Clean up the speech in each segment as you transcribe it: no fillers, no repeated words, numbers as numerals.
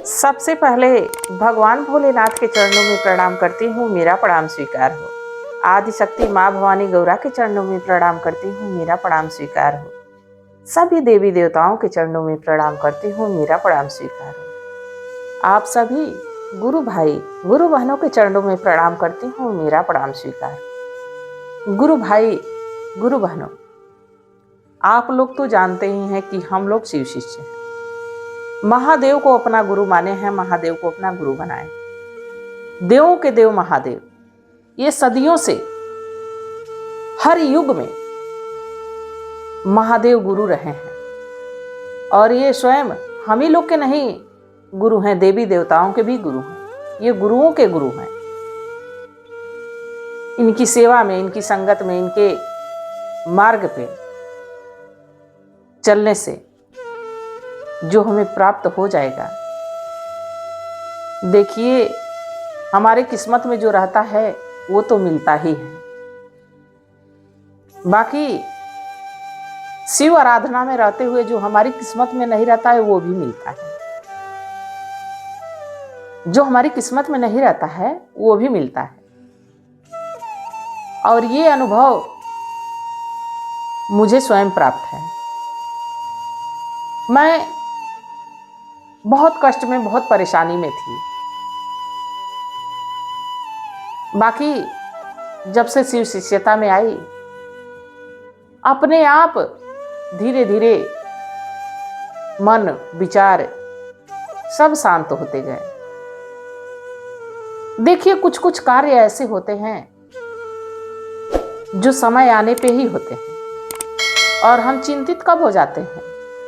सबसे पहले भगवान भोलेनाथ के चरणों में प्रणाम करती हूँ, मेरा प्रणाम स्वीकार हो। आदिशक्ति माँ भवानी गौरा के चरणों में प्रणाम करती हूँ, मेरा प्रणाम स्वीकार हो। सभी देवी देवताओं के चरणों में प्रणाम करती हूँ, मेरा प्रणाम स्वीकार हो। आप सभी गुरु भाई गुरु बहनों के चरणों में प्रणाम करती हूँ, मेरा प्रणाम स्वीकार। गुरु भाई गुरु बहनों, आप लोग तो जानते ही हैं कि हम लोग शिव शिष्य हैं। महादेव को अपना गुरु माने हैं, महादेव को अपना गुरु बनाए। देवों के देव महादेव ये सदियों से हर युग में महादेव गुरु रहे हैं और ये स्वयं हम ही लोग के नहीं गुरु हैं, देवी देवताओं के भी गुरु हैं। ये गुरुओं के गुरु हैं। इनकी सेवा में, इनकी संगत में, इनके मार्ग पे चलने से जो हमें प्राप्त हो जाएगा, देखिए हमारे किस्मत में जो रहता है वो तो मिलता ही है। बाकी शिव आराधना में रहते हुए जो हमारी किस्मत में नहीं रहता है वो भी मिलता है। जो हमारी किस्मत में नहीं रहता है वो भी मिलता है। और ये अनुभव मुझे स्वयं प्राप्त है। मैं बहुत कष्ट में, बहुत परेशानी में थी। बाकी जब से शिव शिष्यता में आई, अपने आप धीरे धीरे मन विचार सब शांत होते गए। देखिए कुछ कुछ कार्य ऐसे होते हैं जो समय आने पे ही होते हैं और हम चिंतित कब हो जाते हैं?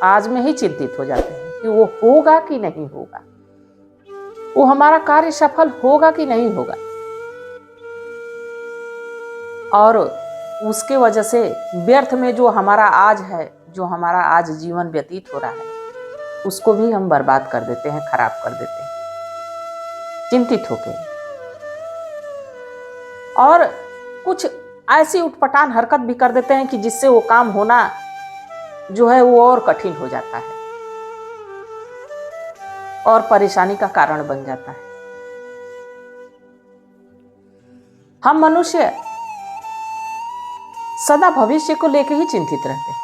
आज में ही चिंतित हो जाते हैं कि वो होगा कि नहीं होगा, वो हमारा कार्य सफल होगा कि नहीं होगा। और उसके वजह से व्यर्थ में जो हमारा आज है, जो हमारा आज जीवन व्यतीत हो रहा है, उसको भी हम बर्बाद कर देते हैं, खराब कर देते हैं चिंतित होके। और कुछ ऐसी उटपटांग हरकत भी कर देते हैं कि जिससे वो काम होना जो है वो और कठिन हो जाता है और परेशानी का कारण बन जाता है। हम मनुष्य सदा भविष्य को लेकर ही चिंतित रहते हैं,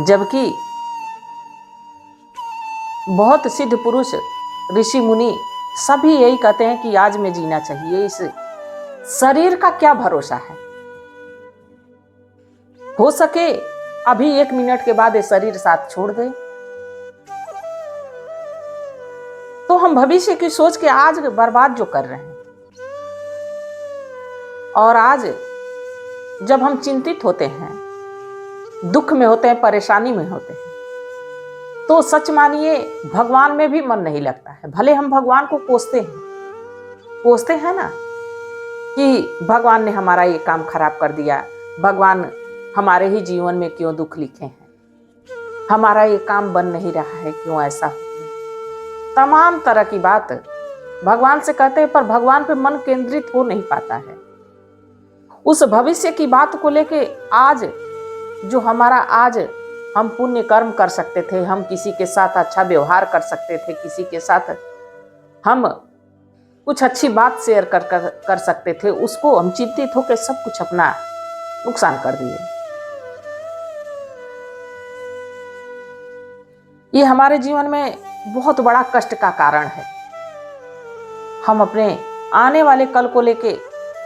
जबकि बहुत सिद्ध पुरुष, ऋषि मुनि सभी यही कहते हैं कि आज में जीना चाहिए। इस शरीर का क्या भरोसा है? हो सके अभी 1 मिनट के बाद ये शरीर साथ छोड़ दे, तो हम भविष्य की सोच के आज बर्बाद जो कर रहे हैं। और आज जब हम चिंतित होते हैं, दुख में होते हैं, परेशानी में होते हैं, तो सच मानिए भगवान में भी मन नहीं लगता है। भले हम भगवान को कोसते हैं ना कि भगवान ने हमारा ये काम खराब कर दिया, भगवान हमारे ही जीवन में क्यों दुख लिखे हैं, हमारा ये काम बन नहीं रहा है, क्यों ऐसा हो गया। तमाम तरह की बात भगवान से कहते हैं, पर भगवान पे मन केंद्रित हो नहीं पाता है। उस भविष्य की बात को लेके आज जो हमारा आज हम पुण्य कर्म कर सकते थे, हम किसी के साथ अच्छा व्यवहार कर सकते थे, किसी के साथ हम कुछ अच्छी बात शेयर कर सकते थे, उसको हम चिंतित होकर सब कुछ अपना नुकसान कर दिए। ये हमारे जीवन में बहुत बड़ा कष्ट का कारण है। हम अपने आने वाले कल को लेके,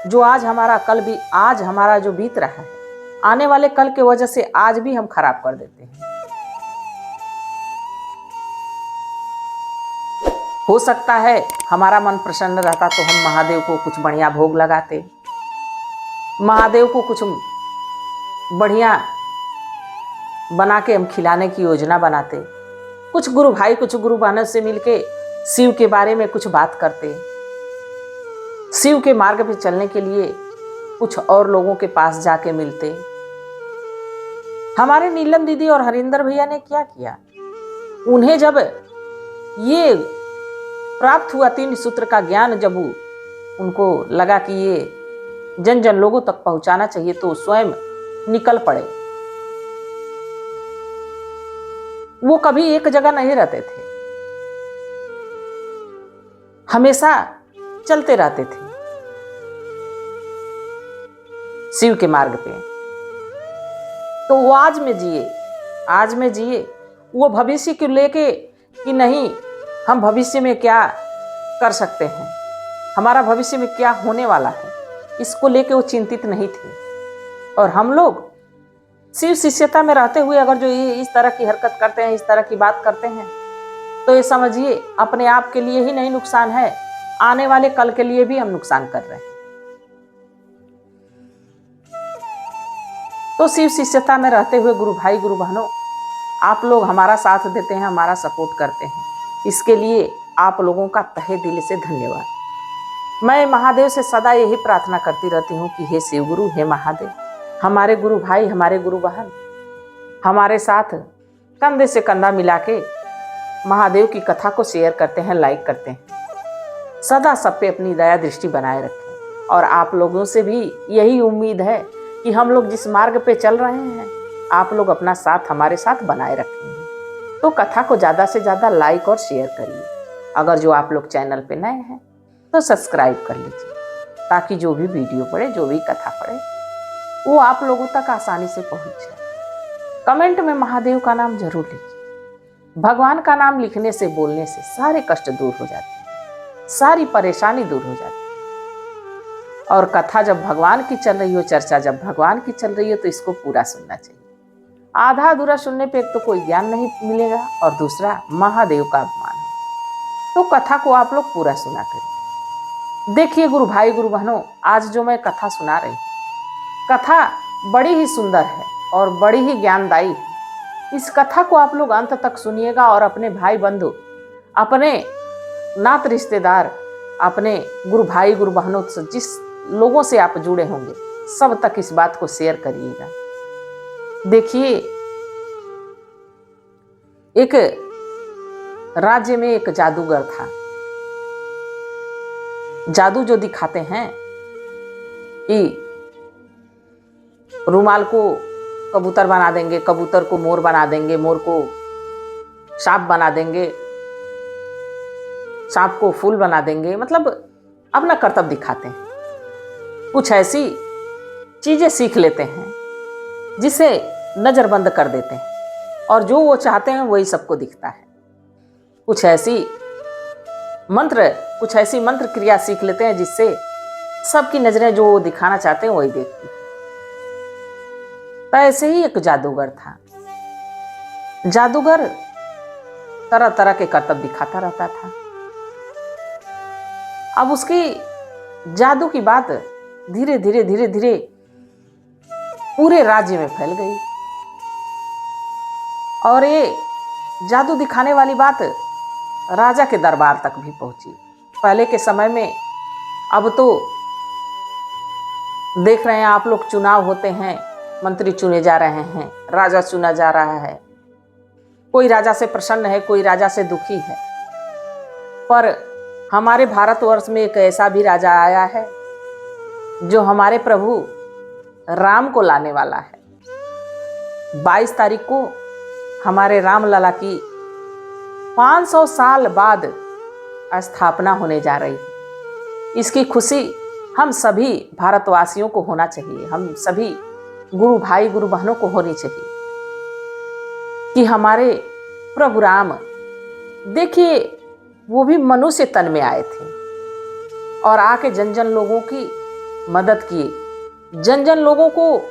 जो आज हमारा जो बीत रहा है, आने वाले कल के वजह से आज भी हम खराब कर देते हैं। हो सकता है हमारा मन प्रसन्न रहता तो हम महादेव को कुछ बढ़िया भोग लगाते, महादेव को कुछ बढ़िया बना के हम खिलाने की योजना बनाते, कुछ गुरु भाई कुछ गुरु बहनों से मिलके शिव के बारे में कुछ बात करते, शिव के मार्ग पे चलने के लिए कुछ और लोगों के पास जाके मिलते। हमारे नीलम दीदी और हरिंदर भैया ने क्या किया? उन्हें जब ये प्राप्त हुआ 3 सूत्र का ज्ञान, जब उनको लगा कि ये जन जन लोगों तक पहुंचाना चाहिए, तो स्वयं निकल पड़े। वो कभी एक जगह नहीं रहते थे, हमेशा चलते रहते थे शिव के मार्ग पे। तो वो आज में जिए वो भविष्य को लेके कि नहीं हम भविष्य में क्या कर सकते हैं, हमारा भविष्य में क्या होने वाला है, इसको लेके वो चिंतित नहीं थे। और हम लोग शिव शिष्यता में रहते हुए अगर जो ये इस तरह की हरकत करते हैं, इस तरह की बात करते हैं, तो ये समझिए अपने आप के लिए ही नहीं नुकसान है, आने वाले कल के लिए भी हम नुकसान कर रहे हैं। तो शिव शिष्यता में रहते हुए गुरु भाई गुरु बहनों, आप लोग हमारा साथ देते हैं, हमारा सपोर्ट करते हैं, इसके लिए आप लोगों का तहे दिल से धन्यवाद। मैं महादेव से सदा यही प्रार्थना करती रहती हूँ कि हे शिव गुरु, हे महादेव, हमारे गुरु भाई, हमारे गुरु बहन हमारे साथ कंधे से कंधा मिला के महादेव की कथा को शेयर करते हैं, लाइक करते हैं, सदा सब पे अपनी दया दृष्टि बनाए रखें। और आप लोगों से भी यही उम्मीद है कि हम लोग जिस मार्ग पे चल रहे हैं, आप लोग अपना साथ हमारे साथ बनाए रखेंगे। तो कथा को ज़्यादा से ज़्यादा लाइक और शेयर करिए। अगर जो आप लोग चैनल पे नए हैं तो सब्सक्राइब कर लीजिए, ताकि जो भी वीडियो पड़े, जो भी कथा पड़े, वो आप लोगों तक आसानी से पहुंच जाए। कमेंट में महादेव का नाम जरूर लिखिए। भगवान का नाम लिखने से, बोलने से सारे कष्ट दूर हो जाते हैं, सारी परेशानी दूर हो जाती है। और कथा जब भगवान की चल रही हो, चर्चा जब भगवान की चल रही हो, तो इसको पूरा सुनना चाहिए। आधा अधूरा सुनने पे एक तो कोई ज्ञान नहीं मिलेगा और दूसरा महादेव का अपमान हो। तो कथा को आप लोग पूरा सुना करिए। देखिए गुरु भाई गुरु बहनों, आज जो मैं कथा सुना रही हूँ, कथा बड़ी ही सुंदर है और बड़ी ही ज्ञानदायी है। इस कथा को आप लोग अंत तक सुनिएगा और अपने भाई बंधु, अपने नात रिश्तेदार, अपने गुरु भाई गुरु बहनों से, जिस लोगों से आप जुड़े होंगे, सब तक इस बात को शेयर करिएगा। देखिए, एक राज्य में एक जादूगर था। जादू जो दिखाते हैं कि रुमाल को कबूतर बना देंगे, कबूतर को मोर बना देंगे, मोर को सांप बना देंगे, सांप को फूल बना देंगे, मतलब अपना कर्तव्य दिखाते हैं। कुछ ऐसी चीजें सीख लेते हैं जिसे नजरबंद कर देते हैं और जो वो चाहते हैं वही सबको दिखता है। कुछ ऐसी मंत्र क्रिया सीख लेते हैं जिससे सबकी नजरें जो वो दिखाना चाहते हैं वही देखती है। तो ऐसे ही एक जादूगर था। जादूगर तरह तरह के कर्तव्य दिखाता रहता था। अब उसकी जादू की बात धीरे धीरे पूरे राज्य में फैल गई और ये जादू दिखाने वाली बात राजा के दरबार तक भी पहुंची। पहले के समय में, अब तो देख रहे हैं आप लोग, चुनाव होते हैं, मंत्री चुने जा रहे हैं, राजा चुना जा रहा है। कोई राजा से प्रसन्न है, कोई राजा से दुखी है। पर हमारे भारतवर्ष में एक ऐसा भी राजा आया है जो हमारे प्रभु राम को लाने वाला है। 22 तारीख को हमारे राम लला की 500 साल बाद स्थापना होने जा रही है। इसकी खुशी हम सभी भारतवासियों को होना चाहिए, हम सभी गुरु भाई गुरु बहनों को होनी चाहिए कि हमारे प्रभु राम, देखिए, वो भी मनुष्य तन में आए थे और आके जन जन लोगों की मदद किए, जन जन लोगों को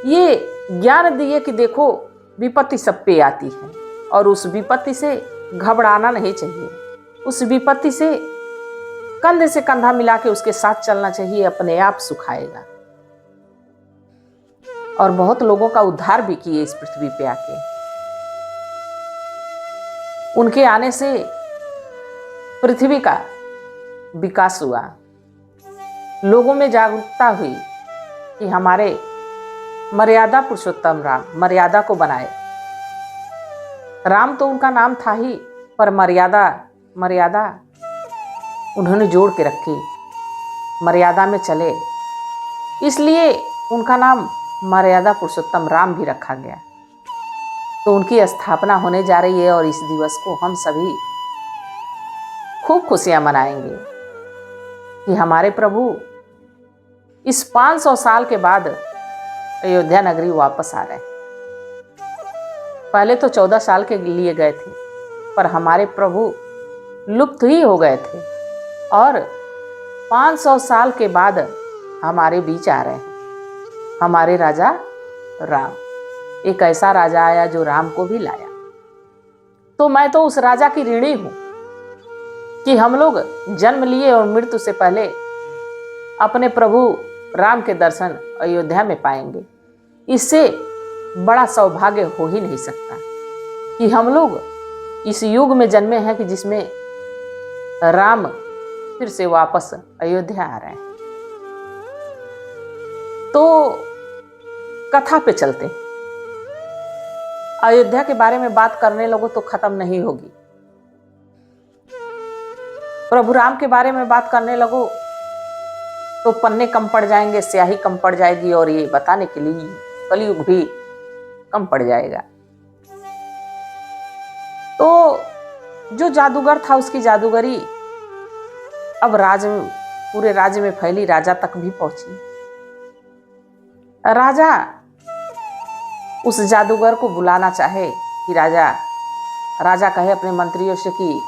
ये ज्ञान दिए कि देखो विपत्ति सब पे आती है और उस विपत्ति से घबराना नहीं चाहिए, उस विपत्ति से कंधे से कंधा मिला के उसके साथ चलना चाहिए, अपने आप सुख आएगा। और बहुत लोगों का उद्धार भी किए इस पृथ्वी पे आके। उनके आने से पृथ्वी का विकास हुआ, लोगों में जागरूकता हुई कि हमारे मर्यादा पुरुषोत्तम राम मर्यादा को बनाए। राम तो उनका नाम था ही, पर मर्यादा उन्होंने जोड़ के रखी, मर्यादा में चले, इसलिए उनका नाम मर्यादा पुरुषोत्तम राम भी रखा गया। तो उनकी स्थापना होने जा रही है और इस दिवस को हम सभी खूब खुशियां मनाएंगे कि हमारे प्रभु इस 500 साल के बाद अयोध्या नगरी वापस आ रहे हैं। पहले तो 14 साल के लिए गए थे, पर हमारे प्रभु लुप्त ही हो गए थे और 500 साल के बाद हमारे बीच आ रहे हैं। हमारे राजा राम, एक ऐसा राजा आया जो राम को भी लाया। तो मैं तो उस राजा की ऋणी हूं कि हम लोग जन्म लिए और मृत्यु से पहले अपने प्रभु राम के दर्शन अयोध्या में पाएंगे। इससे बड़ा सौभाग्य हो ही नहीं सकता कि हम लोग इस युग में जन्मे हैं कि जिसमें राम फिर से वापस अयोध्या आ रहे हैं। तो कथा पे चलते हैं। अयोध्या के बारे में बात करने लगो तो खत्म नहीं होगी। प्रभु राम के बारे में बात करने लगो तो पन्ने कम पड़ जाएंगे, स्याही कम पड़ जाएगी और ये बताने के लिए कलयुग भी कम पड़ जाएगा। तो जो जादूगर था उसकी जादूगरी अब पूरे राज्य में फैली, राजा तक भी पहुंची। राजा उस जादूगर को बुलाना चाहे कि राजा कहे अपने मंत्रियों से कि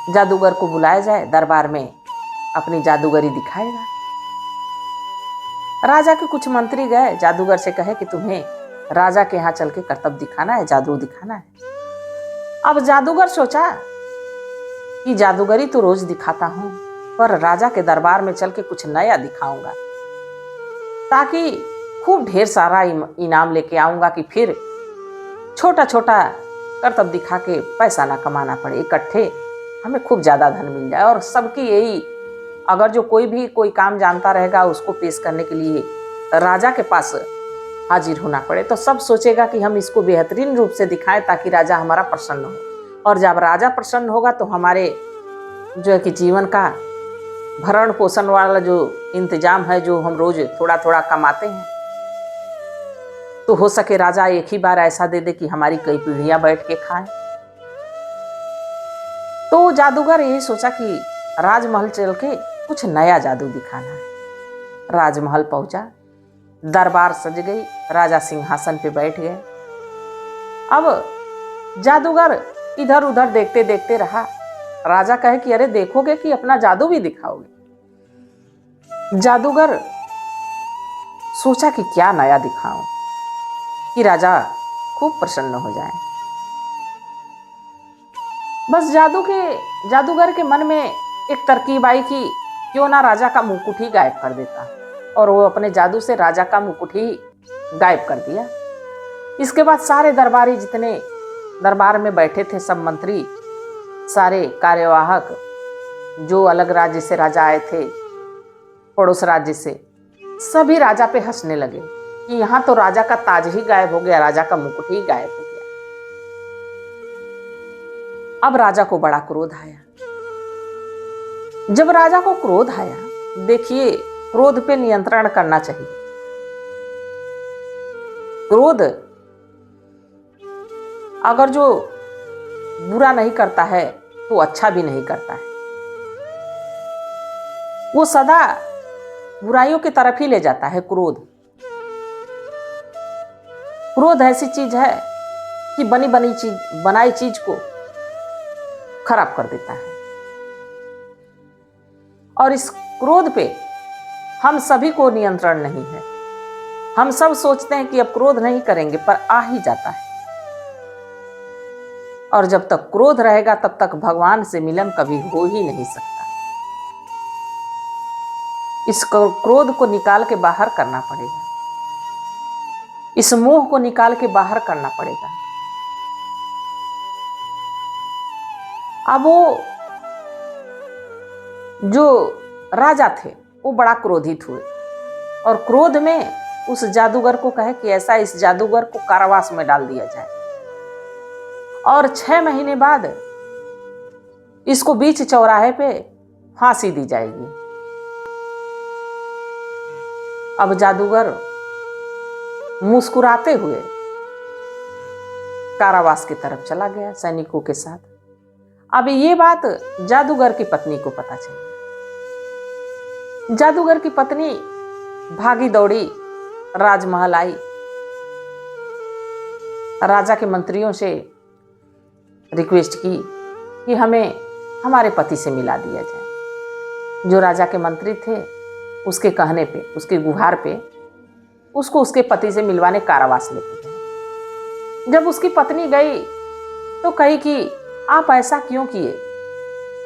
जादूगर को बुलाया जाए, दरबार में अपनी जादूगरी दिखाएगा। राजा के कुछ मंत्री गए, जादूगर से कहे कि तुम्हें राजा के यहाँ चल के करतब दिखाना है, जादू दिखाना है। अब जादूगर सोचा कि जादूगरी तो रोज दिखाता हूं, पर राजा के दरबार में चल के कुछ नया दिखाऊंगा ताकि खूब ढेर सारा इनाम लेके आऊंगा कि फिर छोटा छोटा करतब दिखा के पैसा ना कमाना पड़े, इकट्ठे हमें खूब ज्यादा धन मिल जाए। और सबकी यही, अगर जो कोई भी कोई काम जानता रहेगा उसको पेश करने के लिए राजा के पास हाजिर होना पड़े, तो सब सोचेगा कि हम इसको बेहतरीन रूप से दिखाएं ताकि राजा हमारा प्रसन्न हो। और जब राजा प्रसन्न होगा तो हमारे जो है कि जीवन का भरण पोषण वाला जो इंतजाम है, जो हम रोज थोड़ा थोड़ा कमाते हैं, तो हो सके राजा एक ही बार ऐसा दे दे कि हमारी कई पीढ़ियां बैठ के खाएं। तो जादूगर यही सोचा कि राजमहल चल के कुछ नया जादू दिखाना है। राजमहल पहुंचा, दरबार सज गई, राजा सिंहासन पे बैठ गए। अब जादूगर इधर उधर देखते देखते रहा। राजा कहे कि अरे देखोगे कि अपना जादू भी दिखाओगे। जादूगर सोचा कि क्या नया दिखाऊं कि राजा खूब प्रसन्न हो जाए। बस जादूगर के मन में एक तरकीब आई कि क्यों ना राजा का मुकुट ही गायब कर देता, और वो अपने जादू से राजा का मुकुट ही गायब कर दिया। इसके बाद सारे दरबारी जितने दरबार में बैठे थे, सब मंत्री, सारे कार्यवाहक, जो अलग राज्य से राजा आए थे, पड़ोस राज्य से, सभी राजा पे हंसने लगे कि यहाँ तो राजा का ताज ही गायब हो गया, राजा का मुकुट ही गायब हो गया। अब राजा को बड़ा क्रोध आया। जब राजा को क्रोध आया, देखिए क्रोध पे नियंत्रण करना चाहिए। क्रोध अगर जो बुरा नहीं करता है तो अच्छा भी नहीं करता है, वो सदा बुराइयों की तरफ ही ले जाता है। क्रोध ऐसी चीज है कि बनाई चीज को खराब कर देता है। और इस क्रोध पे हम सभी को नियंत्रण नहीं है। हम सब सोचते हैं कि अब क्रोध नहीं करेंगे, पर आ ही जाता है। और जब तक क्रोध रहेगा तब तक भगवान से मिलन कभी हो ही नहीं सकता। इस क्रोध को निकाल के बाहर करना पड़ेगा, इस मोह को निकाल के बाहर करना पड़ेगा। अब वो जो राजा थे वो बड़ा क्रोधित हुए और क्रोध में उस जादूगर को कहे कि ऐसा इस जादूगर को कारावास में डाल दिया जाए और 6 महीने बाद इसको बीच चौराहे पे फांसी दी जाएगी। अब जादूगर मुस्कुराते हुए कारावास की तरफ चला गया सैनिकों के साथ। अब ये बात जादूगर की पत्नी को पता चली। जादूगर की पत्नी भागी दौड़ी राजमहल आई, राजा के मंत्रियों से रिक्वेस्ट की कि हमें हमारे पति से मिला दिया जाए। जो राजा के मंत्री थे उसके कहने पे, उसके गुहार पे उसको उसके पति से मिलवाने कारावास लेके गए। जब उसकी पत्नी गई तो कही कि आप ऐसा क्यों किए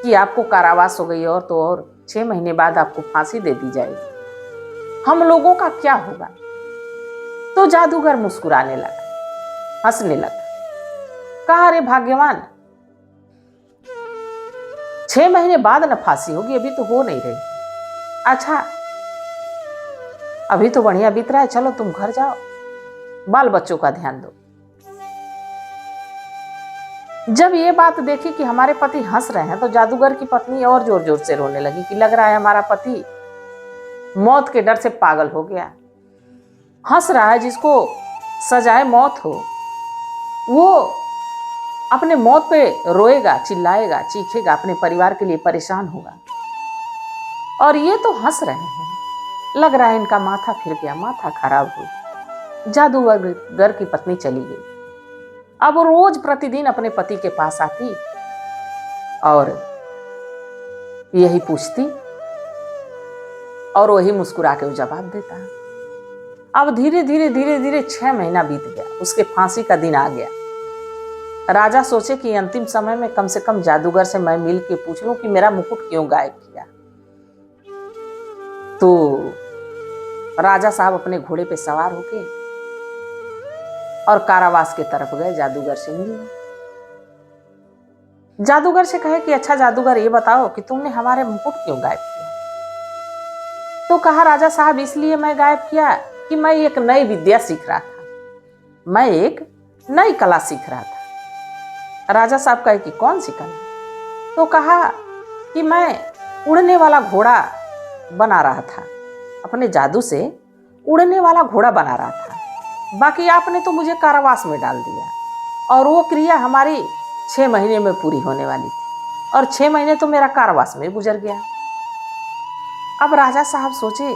कि आपको कारावास हो गई, और तो और 6 महीने बाद आपको फांसी दे दी जाएगी, हम लोगों का क्या होगा। तो जादूगर मुस्कुराने लगा, हंसने लगा, कहा अरे भाग्यवान, 6 महीने बाद न फांसी होगी, अभी तो हो नहीं रही। अच्छा अभी तो बढ़िया बीत रहा है, चलो तुम घर जाओ, बाल बच्चों का ध्यान दो। जब ये बात देखी कि हमारे पति हंस रहे हैं तो जादूगर की पत्नी और जोर जोर से रोने लगी कि लग रहा है हमारा पति मौत के डर से पागल हो गया। हंस रहा है, जिसको सजाए मौत हो वो अपने मौत पे रोएगा, चिल्लाएगा, चीखेगा, अपने परिवार के लिए परेशान होगा। और ये तो हंस रहे हैं, लग रहा है इनका माथा फिर गया, माथा खराब हो गया। जादूगर की पत्नी चली गई। अब रोज प्रतिदिन अपने पति के पास आती और यही पूछती और वही मुस्कुरा के वो जवाब देता। अब धीरे धीरे 6 महीना बीत गया, उसके फांसी का दिन आ गया। राजा सोचे कि अंतिम समय में कम से कम जादूगर से मैं मिल के पूछ लूं कि मेरा मुकुट क्यों गायब किया। तो राजा साहब अपने घोड़े पे सवार होके और कारावास के तरफ गए जादूगर से मिलने। जादूगर से कहे कि अच्छा जादूगर ये बताओ कि तुमने हमारे मुकुट क्यों गायब किया। तो कहा राजा साहब इसलिए मैं गायब किया कि मैं एक नई विद्या सीख रहा था, मैं एक नई कला सीख रहा था। राजा साहब कहे कि कौन सी कला। तो कहा कि मैं उड़ने वाला घोड़ा बना रहा था, अपने जादू से उड़ने वाला घोड़ा बना रहा था, बाकी आपने तो मुझे कारावास में डाल दिया और वो क्रिया हमारी 6 महीने में पूरी होने वाली थी और 6 महीने तो मेरा कारावास में गुजर गया। अब राजा साहब सोचे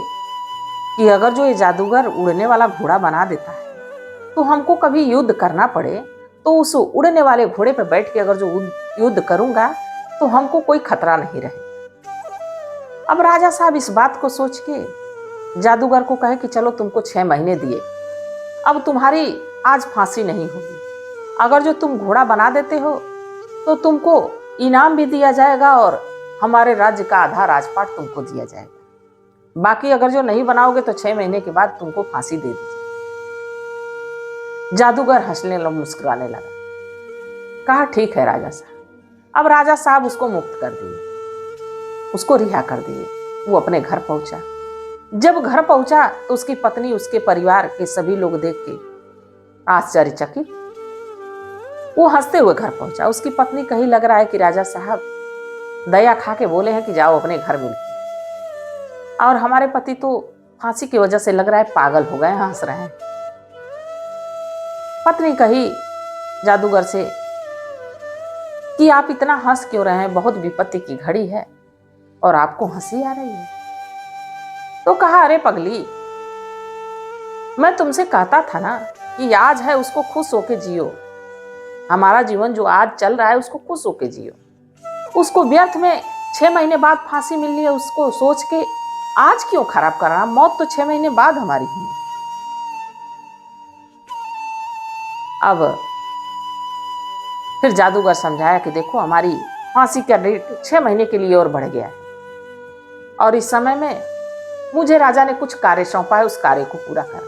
कि अगर जो ये जादूगर उड़ने वाला घोड़ा बना देता है तो हमको कभी युद्ध करना पड़े तो उस उड़ने वाले घोड़े पर बैठ के अगर जो युद्ध करूंगा तो हमको कोई खतरा नहीं रहे। अब राजा साहब इस बात को सोच के जादूगर को कहे कि चलो तुमको 6 महीने दिए, अब तुम्हारी आज फांसी नहीं होगी, अगर जो तुम घोड़ा बना देते हो तो तुमको इनाम भी दिया जाएगा और हमारे राज्य का आधा राजपाट तुमको दिया जाएगा, बाकी अगर जो नहीं बनाओगे तो 6 महीने के बाद तुमको फांसी दे दी जाएगी। जादूगर हंसने लगा, मुस्कुराने लगा, कहा ठीक है राजा साहब। अब राजा साहब उसको मुक्त कर दिए, उसको रिहा कर दिए। वो अपने घर पहुंचा। जब घर पहुंचा तो उसकी पत्नी, उसके परिवार के सभी लोग देख के आश्चर्यचकित, वो हंसते हुए घर पहुंचा। उसकी पत्नी कही लग रहा है कि राजा साहब दया खा के बोले हैं कि जाओ अपने घर मिल, और हमारे पति तो फांसी की वजह से लग रहा है पागल हो गए, हंस रहे हैं। पत्नी कही जादूगर से कि आप इतना हंस क्यों रहे हैं, बहुत विपत्ति की घड़ी है और आपको हंसी आ रही है। तो कहा अरे पगली, मैं तुमसे कहता था ना कि आज है उसको खुश होके जियो, हमारा जीवन जो आज चल रहा है उसको खुश होके जियो, उसको व्यर्थ में 6 महीने बाद फांसी मिलनी है उसको सोच के आज क्यों खराब करना, मौत तो 6 महीने बाद हमारी होगी। अब फिर जादूगर समझाया कि देखो हमारी फांसी का डेट 6 महीने के लिए और बढ़ गया है और इस समय में मुझे राजा ने कुछ कार्य सौंपा है, उस कार्य को पूरा करना है।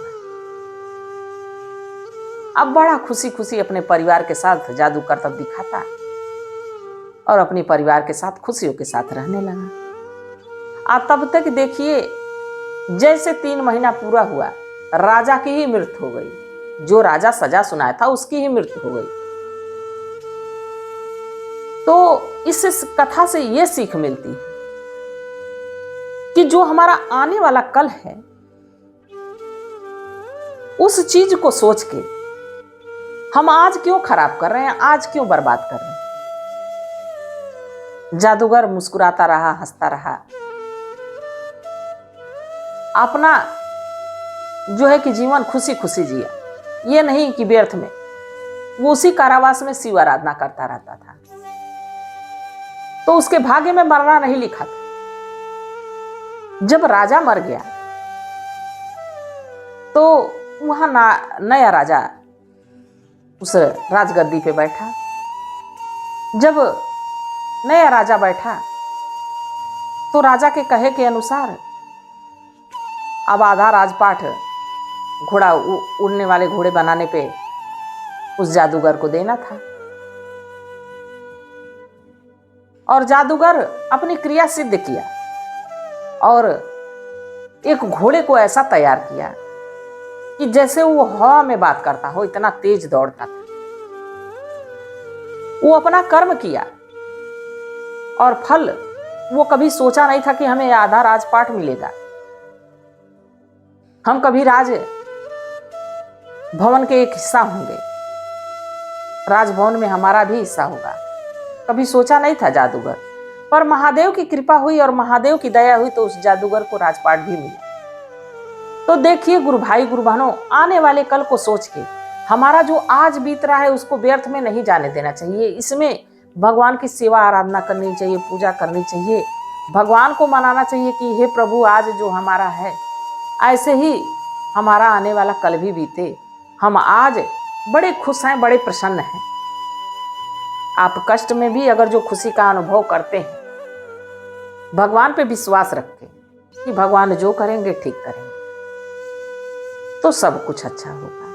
अब बड़ा खुशी खुशी अपने परिवार के साथ जादू करतब दिखाता और अपने परिवार के साथ खुशियों के साथ रहने लगा। तब तक देखिए जैसे 3 महीना पूरा हुआ, राजा की ही मृत्यु हो गई, जो राजा सजा सुनाया था उसकी ही मृत्यु हो गई। तो इस कथा से यह सीख मिलती है कि जो हमारा आने वाला कल है उस चीज को सोच के हम आज क्यों खराब कर रहे हैं, आज क्यों बर्बाद कर रहे हैं। जादूगर मुस्कुराता रहा, हंसता रहा। अपना जो है कि जीवन खुशी खुशी जिया, ये नहीं कि व्यर्थ में। वो उसी कारावास में शिव आराधना करता रहता था। तो उसके भाग्य में मरना नहीं लिखा था। जब राजा मर गया तो वहां नया राजा उस राजगद्दी पे बैठा। जब नया राजा बैठा तो राजा के कहे के अनुसार अब आधा राजपाट घोड़ा उड़ने वाले घोड़े बनाने पे उस जादूगर को देना था। और जादूगर अपनी क्रिया सिद्ध किया और एक घोड़े को ऐसा तैयार किया कि जैसे वो हवा में बात करता हो, इतना तेज दौड़ता था। वो अपना कर्म किया और फल वो कभी सोचा नहीं था कि हमें आधा राजपाट मिलेगा, हम कभी राज भवन के एक हिस्सा होंगे, राजभवन में हमारा भी हिस्सा होगा, कभी सोचा नहीं था जादूगर। पर महादेव की कृपा हुई और महादेव की दया हुई तो उस जादूगर को राजपाट भी मिला। तो देखिए गुरु भाई गुरु बहनों, आने वाले कल को सोच के हमारा जो आज बीत रहा है उसको व्यर्थ में नहीं जाने देना चाहिए। इसमें भगवान की सेवा आराधना करनी चाहिए, पूजा करनी चाहिए, भगवान को मनाना चाहिए कि हे प्रभु आज जो हमारा है ऐसे ही हमारा आने वाला कल भी बीते। हम आज बड़े खुश हैं, बड़े प्रसन्न हैं। आप कष्ट में भी अगर जो खुशी का अनुभव करते हैं, भगवान पे विश्वास रखें कि भगवान जो करेंगे ठीक करेंगे, तो सब कुछ अच्छा होगा।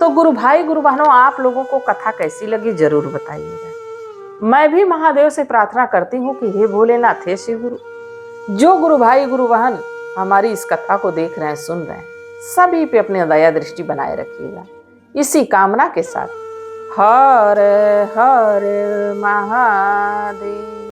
तो गुरु भाई गुरु बहनों, आप लोगों को कथा कैसी लगी जरूर बताइएगा। मैं भी महादेव से प्रार्थना करती हूँ कि हे भोलेनाथ, हे शिव गुरु, जो गुरु भाई गुरु बहन हमारी इस कथा को देख रहे हैं, सुन रहे हैं, सभी पे अपनी दया दृष्टि बनाए रखिएगा। इसी कामना के साथ हर हर महादेव।